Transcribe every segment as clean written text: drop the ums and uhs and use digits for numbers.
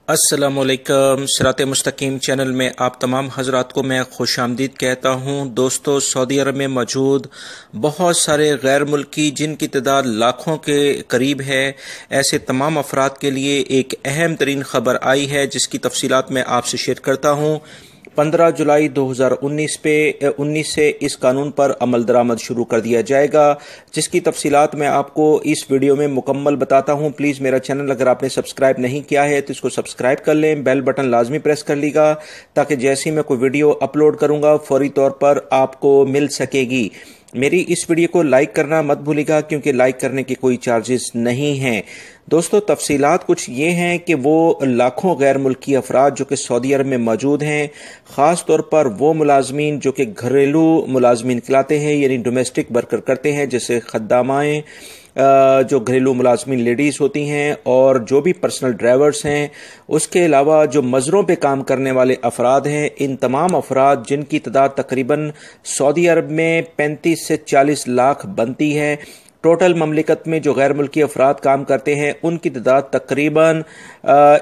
السلام علیکم۔ صراط مستقیم چینل میں آپ تمام حضرات کو میں خوش آمدید کہتا ہوں۔ دوستو، سعودی عرب میں موجود بہت سارے غیر ملکی جن کی تعداد لاکھوں کے قریب ہے، ایسے تمام افراد کے لیے ایک اہم ترین خبر آئی ہے جس کی تفصیلات میں آپ سے شیئر کرتا ہوں۔ 15 جولائی 2019 سے اس قانون پر عمل درآمد شروع کر دیا جائے گا، جس کی تفصیلات میں آپ کو اس ویڈیو میں مکمل بتاتا ہوں۔ پلیز میرا چینل اگر آپ نے سبسکرائب نہیں کیا ہے تو اس کو سبسکرائب کر لیں، بیل بٹن لازمی پریس کر لیے گا تاکہ جیسے ہی میں کوئی ویڈیو اپلوڈ کروں گا فوری طور پر آپ کو مل سکے گی۔ میری اس ویڈیو کو لائک کرنا مت بھولیے گا کیونکہ لائک کرنے کے کوئی چارجز نہیں ہیں۔ دوستو، تفصیلات کچھ یہ ہیں کہ وہ لاکھوں غیر ملکی افراد جو کہ سعودی عرب میں موجود ہیں، خاص طور پر وہ ملازمین جو کہ گھریلو ملازمین کہلاتے ہیں، یعنی ڈومیسٹک ورکر کرتے ہیں، جیسے خدامائیں، جو گھریلو ملازمین لیڈیز ہوتی ہیں، اور جو بھی پرسنل ڈرائیورز ہیں، اس کے علاوہ جو مزروں پہ کام کرنے والے افراد ہیں، ان تمام افراد جن کی تعداد تقریباً سعودی عرب میں 35 سے 40 لاکھ بنتی ہے۔ ٹوٹل مملکت میں جو غیر ملکی افراد کام کرتے ہیں ان کی تعداد تقریباً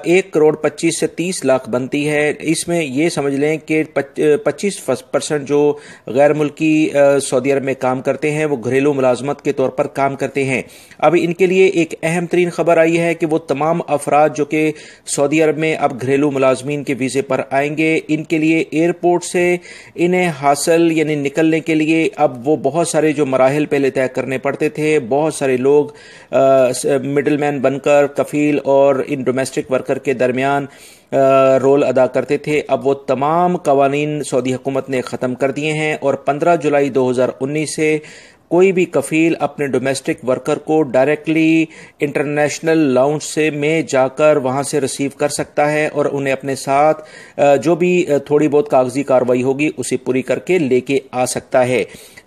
1.25 سے 30 لاکھ بنتی ہے۔ اس میں یہ سمجھ لیں کہ 25% جو غیر ملکی سعودی عرب میں کام کرتے ہیں وہ گھریلو ملازمت کے طور پر کام کرتے ہیں۔ اب ان کے لیے ایک اہم ترین خبر آئی ہے کہ وہ تمام افراد جو کہ سعودی عرب میں اب گھریلو ملازمین کے ویزے پر آئیں گے، ان کے لیے ایئرپورٹ سے انہیں حاصل یعنی نکلنے کے لیے اب وہ بہت سارے جو مراحل پہلے طے کرنے پڑتے تھے، بہت سارے لوگ مڈل مین بن کر کفیل اور ان ڈومیسٹک ورکر کے درمیان رول ادا کرتے تھے۔ اب وہ تمام قوانین سعودی حکومت نے ختم کر دیے ہیں، اور 15 جولائی 2019 سے کوئی بھی کفیل اپنے ڈومیسٹک ورکر کو ڈائریکٹلی انٹرنیشنل لاؤنج سے میں جا کر وہاں سے ریسیو کر سکتا ہے، اور انہیں اپنے ساتھ جو بھی تھوڑی بہت کاغذی کارروائی ہوگی اسے پوری کر کے لے کے آ سکتا ہے۔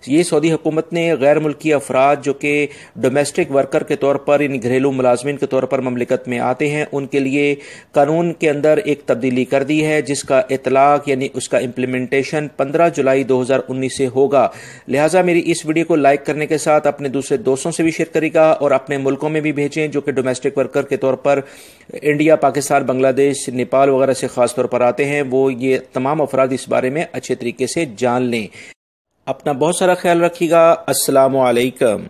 یہ سعودی حکومت نے غیر ملکی افراد جو کہ ڈومیسٹک ورکر کے طور پر یعنی گھریلو ملازمین کے طور پر مملکت میں آتے ہیں ان کے لیے قانون کے اندر ایک تبدیلی کر دی ہے، جس کا اطلاق یعنی اس کا امپلیمنٹیشن 15 جولائی 2019 سے ہوگا۔ لہٰذا میری اس ویڈیو کو لائک کرنے کے ساتھ اپنے دوسرے دوستوں سے بھی شیئر کرے گا، اور اپنے ملکوں میں بھی بھیجیں جو کہ ڈومیسٹک ورکر کے طور پر انڈیا، پاکستان، بنگلہ دیش، نیپال وغیرہ سے خاص طور پر آتے ہیں، وہ یہ تمام افراد اس بارے میں اچھے طریقے سے جان لیں۔ اپنا بہت سارا خیال رکھیے گا۔ السلام علیکم۔